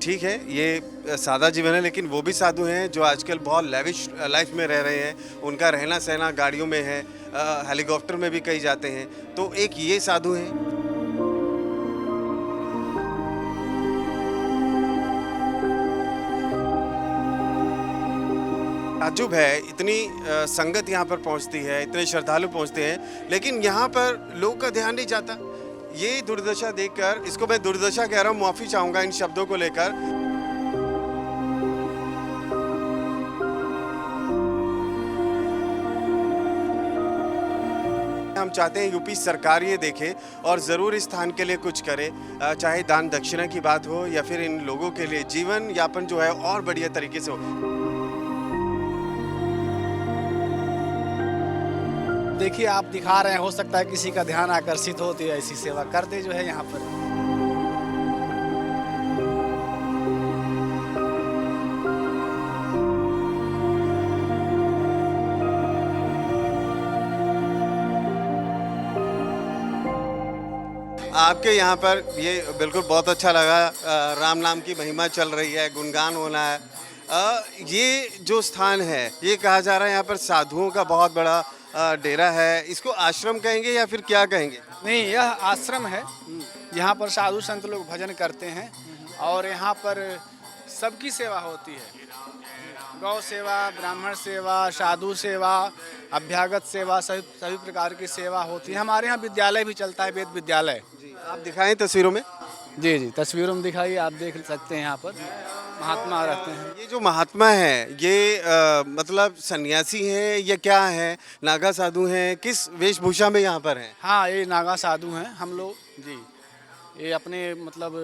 ठीक है, ये सादा जीवन है, लेकिन वो भी साधु हैं जो आजकल बहुत लेविश लाइफ में रह रहे हैं। उनका रहना सहना गाड़ियों में है, हेलीकॉप्टर में भी कई जाते हैं। तो एक ये साधु हैं। ताज्जुब है, इतनी संगत यहाँ पर पहुँचती है, इतने श्रद्धालु पहुँचते हैं, लेकिन यहाँ पर लोगों का ध्यान नहीं जाता। ये दुर्दशा देखकर, इसको मैं दुर्दशा कह रहा हूँ, माफ़ी चाहूँगा इन शब्दों को लेकर। हम चाहते हैं यूपी सरकार ये देखे और ज़रूर इस स्थान के लिए कुछ करे, चाहे दान दक्षिणा की बात हो या फिर इन लोगों के लिए जीवन यापन जो है और बढ़िया तरीके से हो। देखिए, आप दिखा रहे हैं, हो सकता है किसी का ध्यान आकर्षित हो तो ऐसी सेवा कर दे जो है यहाँ पर। आपके यहाँ पर ये बिल्कुल बहुत अच्छा लगा, राम नाम की महिमा चल रही है, गुणगान होना है। ये जो स्थान है, ये कहा जा रहा है यहाँ पर साधुओं का बहुत बड़ा डेरा है। इसको आश्रम कहेंगे या फिर क्या कहेंगे? नहीं, यह आश्रम है। यहाँ पर साधु संत लोग भजन करते हैं और यहाँ पर सबकी सेवा होती है। गौ सेवा, ब्राह्मण सेवा, साधु सेवा, अभ्यागत सेवा, सभी प्रकार की सेवा होती है। हमारे यहाँ विद्यालय भी चलता है, वेद विद्यालय। जी, आप दिखाएं तस्वीरों में। जी जी, तस्वीरों में दिखाइए, आप देख सकते हैं यहाँ पर महात्मा रहते हैं। ये जो महात्मा है, ये मतलब सन्यासी हैं या क्या है? नागा साधु हैं? किस वेशभूषा में यहाँ पर हैं? हाँ, ये नागा साधु हैं हम लोग जी। ये अपने मतलब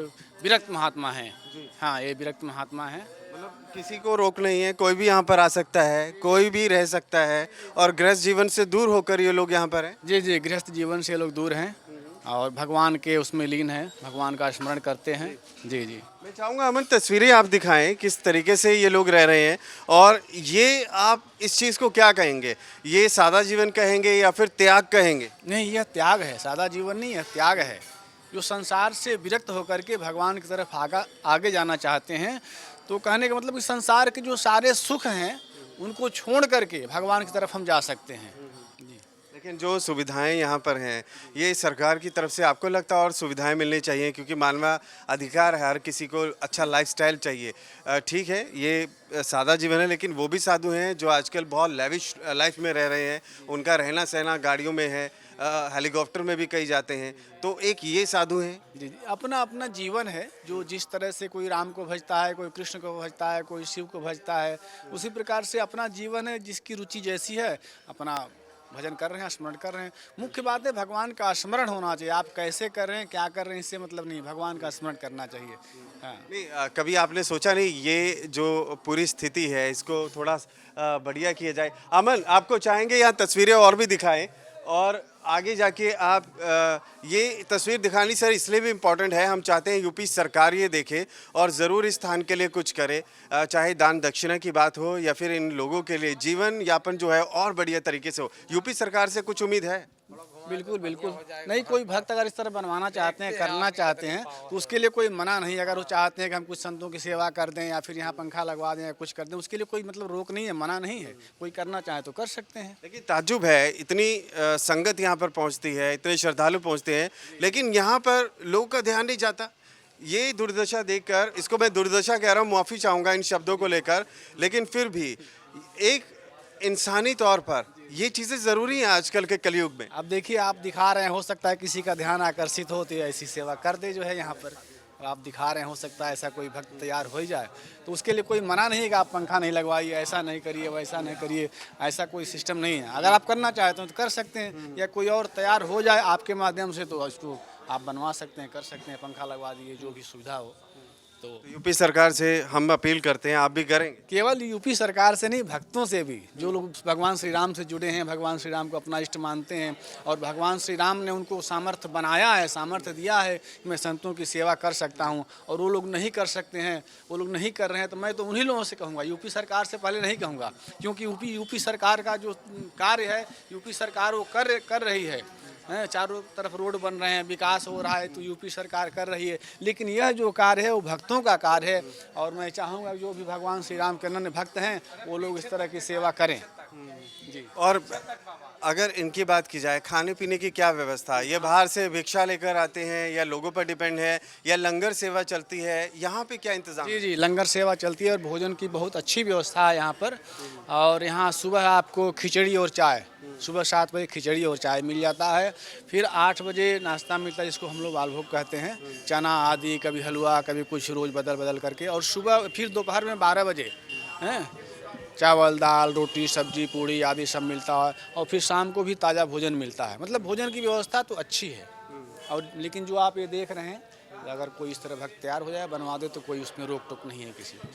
विरक्त महात्मा हैं। हाँ, ये विरक्त महात्मा हैं। मतलब किसी को रोक नहीं है, कोई भी यहाँ पर आ सकता है, कोई भी रह सकता है और गृहस्थ जीवन से दूर होकर ये लोग यहाँ पर हैं। जी जी, गृहस्थ जीवन से लोग दूर हैं और भगवान के उसमें लीन हैं, भगवान का स्मरण करते हैं। जी जी, मैं चाहूँगा अमन, तस्वीरें आप दिखाएं किस तरीके से ये लोग रह रहे हैं और ये आप इस चीज़ को क्या कहेंगे? ये सादा जीवन कहेंगे या फिर त्याग कहेंगे? नहीं, यह त्याग है, सादा जीवन नहीं है, त्याग है। जो संसार से विरक्त होकर के भगवान की तरफ आगे जाना चाहते हैं, तो कहने का मतलब कि संसार के जो सारे सुख हैं उनको छोड़ करके भगवान की तरफ हम जा सकते हैं। लेकिन जो सुविधाएं यहाँ पर हैं, ये सरकार की तरफ से आपको लगता है और सुविधाएं मिलनी चाहिए, क्योंकि मानव अधिकार है, हर किसी को अच्छा लाइफस्टाइल चाहिए। ठीक है, ये सादा जीवन है, लेकिन वो भी साधु हैं जो आजकल बहुत लेविश लाइफ में रह रहे हैं। उनका रहना सहना गाड़ियों में है, हेलीकॉप्टर में भी कई जाते हैं। तो एक ये साधु हैं। जी जी, अपना अपना जीवन है। जो जिस तरह से कोई राम को भजता है, कोई कृष्ण को भजता है, कोई शिव को भजता है, उसी प्रकार से अपना जीवन है। जिसकी रुचि जैसी है, अपना भजन कर रहे हैं, स्मरण कर रहे हैं। मुख्य बात है भगवान का स्मरण होना चाहिए। आप कैसे कर रहे हैं, क्या कर रहे हैं, इससे मतलब नहीं, भगवान का स्मरण करना चाहिए। हाँ। नहीं, कभी आपने सोचा नहीं ये जो पूरी स्थिति है इसको थोड़ा बढ़िया किया जाए? अमन, आपको चाहेंगे यहाँ तस्वीरें और भी दिखाएं और आगे जाके आप ये तस्वीर दिखानी सर इसलिए भी इम्पॉर्टेंट है, हम चाहते हैं यूपी सरकार ये देखे और ज़रूर इस स्थान के लिए कुछ करे, चाहे दान दक्षिणा की बात हो या फिर इन लोगों के लिए जीवन यापन जो है और बढ़िया तरीके से हो। यूपी सरकार से कुछ उम्मीद है? बिल्कुल बिल्कुल नहीं, कोई भक्त अगर इस तरह बनवाना चाहते हैं, करना चाहते हैं, तो उसके लिए कोई मना नहीं। अगर वो चाहते हैं कि हम कुछ संतों की सेवा कर दें या फिर यहाँ पंखा लगवा दें या कुछ कर दें, उसके लिए कोई मतलब रोक नहीं है, मना नहीं है। कोई करना चाहे तो कर सकते हैं। लेकिन ताज्जुब है, इतनी संगत यहाँ पर पहुँचती है, इतने श्रद्धालु पहुँचते हैं, लेकिन यहाँ पर लोगों का ध्यान नहीं जाता। ये दुर्दशा देखकर, इसको मैं दुर्दशा कह रहा हूँ, माफ़ी चाहूँगा इन शब्दों को लेकर, लेकिन फिर भी एक इंसानी तौर पर ये चीज़ें ज़रूरी हैं आजकल के कलयुग में। अब देखिए, आप दिखा रहे हैं, हो सकता है किसी का ध्यान आकर्षित हो तो ऐसी सेवा कर दे जो है यहाँ पर। आप दिखा रहे हैं, हो सकता है ऐसा कोई भक्त तैयार हो जाए, तो उसके लिए कोई मना नहीं है कि आप पंखा नहीं लगवाइए, ऐसा नहीं करिए, वैसा नहीं करिए। ऐसा कोई सिस्टम नहीं है। अगर आप करना चाहते हो तो कर सकते हैं, या कोई और तैयार हो जाए आपके माध्यम से तो उसको आप बनवा सकते हैं, कर सकते हैं, पंखा लगवा दिए, जो भी सुविधा हो। तो यूपी सरकार से हम अपील करते हैं, आप भी करेंगे? केवल यूपी सरकार से नहीं, भक्तों से भी, जो लोग भगवान श्री राम से जुड़े हैं, भगवान श्री राम को अपना इष्ट मानते हैं और भगवान श्री राम ने उनको सामर्थ्य बनाया है, सामर्थ्य दिया है कि मैं संतों की सेवा कर सकता हूं, और वो लोग नहीं कर सकते हैं, वो लोग नहीं कर रहे हैं, तो मैं तो उन्हीं लोगों से कहूँगा, यूपी सरकार से पहले नहीं कहूँगा, क्योंकि यूपी सरकार का जो कार्य है, यूपी सरकार वो कर रही है। हैं, चारों तरफ रोड बन रहे हैं, विकास हो रहा है, तो यूपी सरकार कर रही है। लेकिन यह जो कार्य है वो भक्तों का कार्य है, और मैं चाहूँगा जो भी भगवान श्री राम के अनन्य भक्त हैं वो लोग इस तरह की सेवा करें। जी। और अगर इनकी बात की जाए, खाने पीने की क्या व्यवस्था है? ये बाहर से भिक्षा लेकर आते हैं या लोगों पर डिपेंड है, या लंगर सेवा चलती है? यहाँ पे क्या इंतजाम जी है? जी, लंगर सेवा चलती है और भोजन की बहुत अच्छी व्यवस्था है यहाँ पर। और यहाँ सुबह आपको खिचड़ी और चाय, सुबह 7 बजे खिचड़ी और चाय मिल जाता है। फिर 8 बजे नाश्ता मिलता है, जिसको हम लोग बालभोग कहते हैं, चना आदि, कभी हलवा, कभी कुछ, रोज़ बदल बदल करके। और सुबह फिर दोपहर में 12 बजे हैं चावल, दाल, रोटी, सब्जी, पूड़ी आदि सब मिलता है। और फिर शाम को भी ताज़ा भोजन मिलता है। मतलब भोजन की व्यवस्था तो अच्छी है। और लेकिन जो आप ये देख रहे हैं, अगर कोई इस तरह भक्त तैयार हो जाए, बनवा दे, तो कोई उसमें रोक टोक नहीं है किसी को।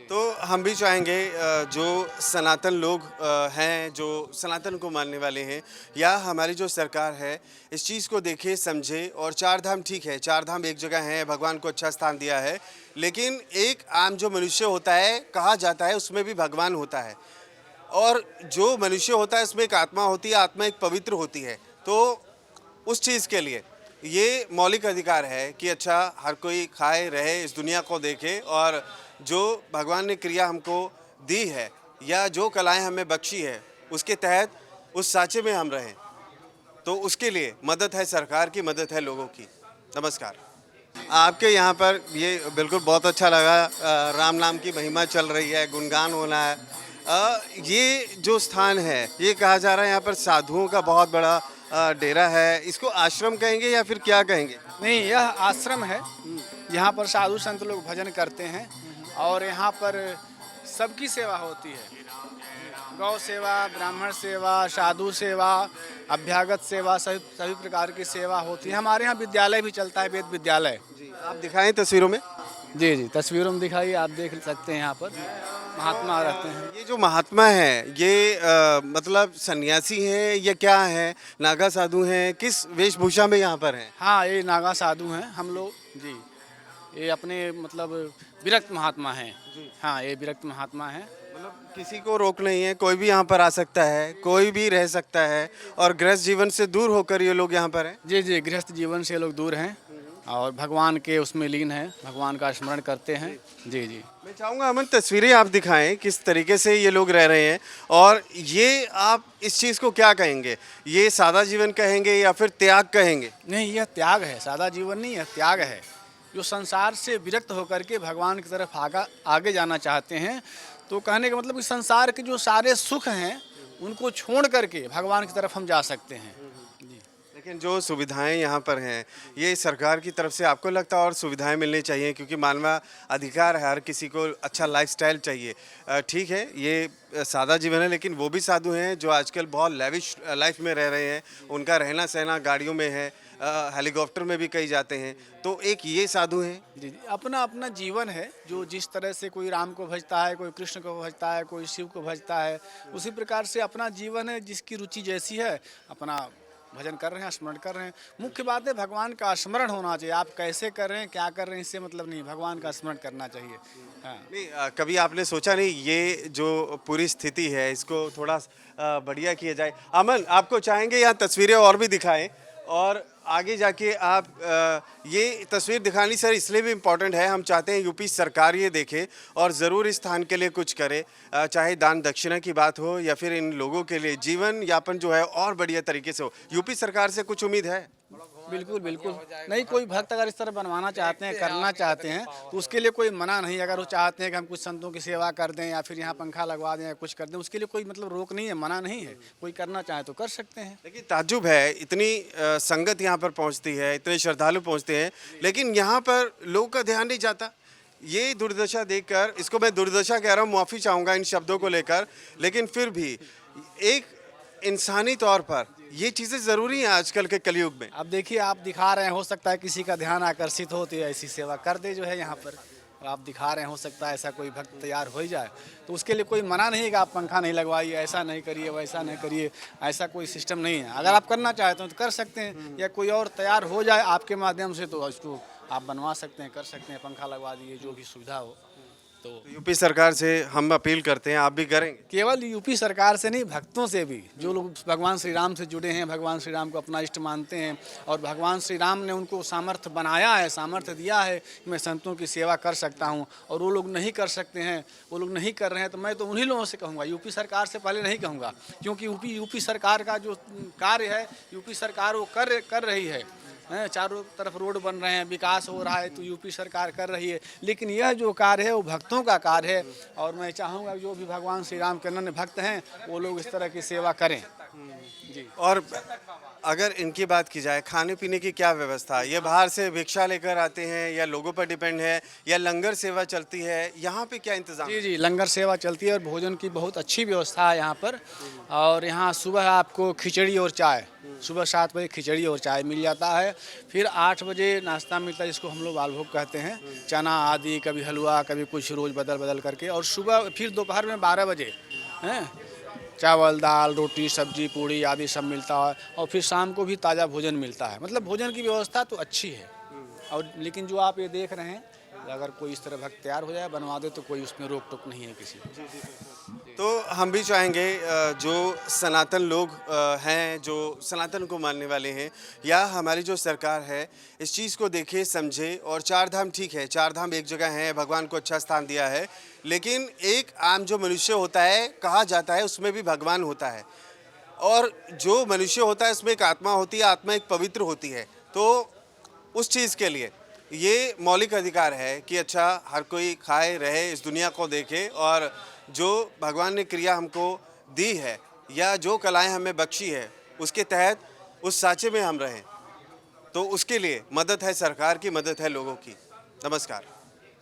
तो हम भी चाहेंगे जो सनातन लोग हैं, जो सनातन को मानने वाले हैं, या हमारी जो सरकार है, इस चीज़ को देखे, समझे। और चार धाम ठीक है, चार धाम एक जगह है, भगवान को अच्छा स्थान दिया है, लेकिन एक आम जो मनुष्य होता है, कहा जाता है उसमें भी भगवान होता है। और जो मनुष्य होता है उसमें एक आत्मा होती है, आत्मा एक पवित्र होती है। तो उस चीज़ के लिए ये मौलिक अधिकार है कि अच्छा हर कोई खाए, रहे, इस दुनिया को देखे, और जो भगवान ने क्रिया हमको दी है या जो कलाएं हमें बख्शी है, उसके तहत उस साँचे में हम रहें। तो उसके लिए मदद है सरकार की, मदद है लोगों की। नमस्कार। आपके यहाँ पर ये बिल्कुल बहुत अच्छा लगा, राम नाम की महिमा चल रही है, गुणगान होना है। ये जो स्थान है, ये कहा जा रहा है यहाँ पर साधुओं का बहुत बड़ा डेरा है। इसको आश्रम कहेंगे या फिर क्या कहेंगे? नहीं, यह आश्रम है। यहाँ पर साधु संत लोग भजन करते हैं और यहाँ पर सबकी सेवा होती है। गौ सेवा, ब्राह्मण सेवा, साधु सेवा, अभ्यागत सेवा, सभी प्रकार की सेवा होती है। हमारे यहाँ विद्यालय भी चलता है, वेद विद्यालय। जी, आप दिखाएं तस्वीरों में। जी जी, तस्वीरों में दिखाइए, आप देख सकते हैं। यहाँ पर महात्मा रहते हैं। ये जो महात्मा है, ये मतलब सन्यासी हैं या क्या है? नागा साधु हैं? किस वेशभूषा में यहाँ पर हैं? हाँ, ये नागा साधु हैं हम लोग। जी, ये अपने मतलब विरक्त महात्मा हैं। हाँ, ये विरक्त महात्मा हैं। मतलब किसी को रोक नहीं है, कोई भी यहाँ पर आ सकता है, कोई भी रह सकता है, और गृहस्थ जीवन से दूर होकर ये लोग यहाँ पर हैं। जी जी, गृहस्थ जीवन से लोग दूर हैं और भगवान के उसमें लीन हैं, भगवान का स्मरण करते हैं। जी जी। मैं चाहूँगा अमन, तस्वीरें आप दिखाएं किस तरीके से ये लोग रह रहे हैं, और ये आप इस चीज़ को क्या कहेंगे? ये सादा जीवन कहेंगे या फिर त्याग कहेंगे? नहीं, यह त्याग है, सादा जीवन नहीं है, त्याग है। जो संसार से विरक्त होकर के भगवान की तरफ आगे जाना चाहते हैं, तो कहने का मतलब कि संसार के जो सारे सुख हैं उनको छोड़ करके भगवान की तरफ हम जा सकते हैं। जी। लेकिन जो सुविधाएं यहाँ पर हैं, ये सरकार की तरफ से आपको लगता है और सुविधाएं मिलनी चाहिए, क्योंकि मानव अधिकार है, हर किसी को अच्छा लाइफस्टाइल चाहिए। ठीक है, ये सादा जीवन है, लेकिन वो भी साधु हैं जो आजकल बहुत लेविश लाइफ में रह रहे हैं। उनका रहना सहना गाड़ियों में है, हेलीकॉप्टर में भी कई जाते हैं। तो एक ये साधु हैं। जी जी, अपना अपना जीवन है। जो जिस तरह से कोई राम को भजता है, कोई कृष्ण को भजता है, कोई शिव को भजता है, उसी प्रकार से अपना जीवन है। जिसकी रुचि जैसी है, अपना भजन कर रहे हैं, स्मरण कर रहे हैं। मुख्य बात है भगवान का स्मरण होना चाहिए। आप कैसे कर रहे हैं, क्या कर रहे हैं, इससे मतलब नहीं, भगवान का स्मरण करना चाहिए। हाँ। नहीं, कभी आपने सोचा नहीं ये जो पूरी स्थिति है, इसको थोड़ा बढ़िया किया जाए? अमन, आपको चाहेंगे यहाँ तस्वीरें और भी दिखाएं, और आगे जाके आप ये तस्वीर दिखानी सर इसलिए भी इम्पॉर्टेंट है, हम चाहते हैं यूपी सरकार ये देखे और ज़रूर इस स्थान के लिए कुछ करे। चाहे दान दक्षिणा की बात हो या फिर इन लोगों के लिए जीवन यापन जो है और बढ़िया तरीके से हो। यूपी सरकार से कुछ उम्मीद है? बिल्कुल बिल्कुल नहीं, कोई भक्त अगर इस तरह बनवाना चाहते हैं, करना चाहते हैं, तो उसके लिए कोई मना नहीं। अगर वो चाहते हैं कि हम कुछ संतों की सेवा कर दें या फिर यहाँ पंखा लगवा दें या कुछ कर दें, उसके लिए कोई मतलब रोक नहीं है, मना नहीं है। कोई करना चाहे तो कर सकते हैं। लेकिन ताज्जुब है, इतनी संगत यहाँ पर पहुँचती है, इतने श्रद्धालु पहुँचते हैं, लेकिन यहाँ पर लोगों का ध्यान नहीं जाता। ये दुर्दशा देखकर, इसको मैं दुर्दशा कह रहा हूँ, माफ़ी चाहूँगा इन शब्दों को लेकर, लेकिन फिर भी एक इंसानी तौर पर ये चीज़ें ज़रूरी हैं आजकल के कलयुग में। अब देखिए, आप दिखा रहे हैं, हो सकता है किसी का ध्यान आकर्षित हो तो ऐसी सेवा कर दे जो है यहाँ पर। आप दिखा रहे हैं, हो सकता है ऐसा कोई भक्त तैयार हो ही जाए, तो उसके लिए कोई मना नहीं है कि आप पंखा नहीं लगवाइए, ऐसा नहीं करिए, वैसा नहीं करिए। ऐसा कोई सिस्टम नहीं है। अगर आप करना चाहते हैं तो कर सकते हैं, या कोई और तैयार हो जाए आपके माध्यम से तो उसको आप बनवा सकते हैं, कर सकते हैं, पंखा लगवा दिए, जो भी सुविधा हो। तो यूपी सरकार से हम अपील करते हैं, आप भी करेंगे? केवल यूपी सरकार से नहीं, भक्तों से भी, जो लोग भगवान श्री राम से जुड़े हैं, भगवान श्री राम को अपना इष्ट मानते हैं और भगवान श्री राम ने उनको सामर्थ्य बनाया है, सामर्थ्य दिया है कि मैं संतों की सेवा कर सकता हूं, और वो लोग नहीं कर सकते हैं, वो लोग नहीं कर रहे हैं, तो मैं तो उन्हीं लोगों से कहूँगा, यूपी सरकार से पहले नहीं कहूँगा, क्योंकि यूपी सरकार का जो कार्य है, यूपी सरकार वो कर रही है। चारों तरफ रोड बन रहे हैं, विकास हो रहा है, तो यूपी सरकार कर रही है, लेकिन यह जो कार्य है वो भक्तों का कार्य है, और मैं चाहूँगा जो भी भगवान श्री राम के अनन्य भक्त हैं वो लोग इस तरह की सेवा करें। जी। और अगर इनकी बात की जाए, खाने पीने की क्या व्यवस्था? ये बाहर से भिक्षा लेकर आते हैं या लोगों पर डिपेंड है, या लंगर सेवा चलती है? यहाँ पे क्या इंतजाम? जी जी, लंगर सेवा चलती है और भोजन की बहुत अच्छी व्यवस्था है यहाँ पर। और यहाँ सुबह आपको खिचड़ी और चाय, सुबह 7 बजे खिचड़ी और चाय मिल जाता है, फिर 8 बजे नाश्ता मिलता है, जिसको हम लोग बालभोग कहते हैं, चना आदि, कभी हलवा, कभी कुछ, रोज़ बदल बदल करके। और सुबह फिर दोपहर में 12 बजे चावल, दाल, रोटी, सब्जी, पूड़ी आदि सब मिलता है, और फिर शाम को भी ताज़ा भोजन मिलता है। मतलब भोजन की व्यवस्था तो अच्छी है। और लेकिन जो आप ये देख रहे हैं, अगर कोई इस तरह भक्त तैयार हो जाए, बनवा दे, तो कोई उसमें रोक टोक नहीं है किसी को। तो हम भी चाहेंगे जो सनातन लोग हैं, जो सनातन को मानने वाले हैं, या हमारी जो सरकार है, इस चीज़ को देखे, समझे। और 4 धाम ठीक है, 4 धाम एक जगह है, भगवान को अच्छा स्थान दिया है, लेकिन एक आम जो मनुष्य होता है, कहा जाता है उसमें भी भगवान होता है, और जो मनुष्य होता है उसमें एक आत्मा होती है, आत्मा एक पवित्र होती है। तो उस चीज़ के लिए ये मौलिक अधिकार है कि अच्छा हर कोई खाए, रहे, इस दुनिया को देखे, और जो भगवान ने क्रिया हमको दी है या जो कलाएं हमें बख्शी है, उसके तहत उस साँचे में हम रहें। तो उसके लिए मदद है सरकार की, मदद है लोगों की। नमस्कार।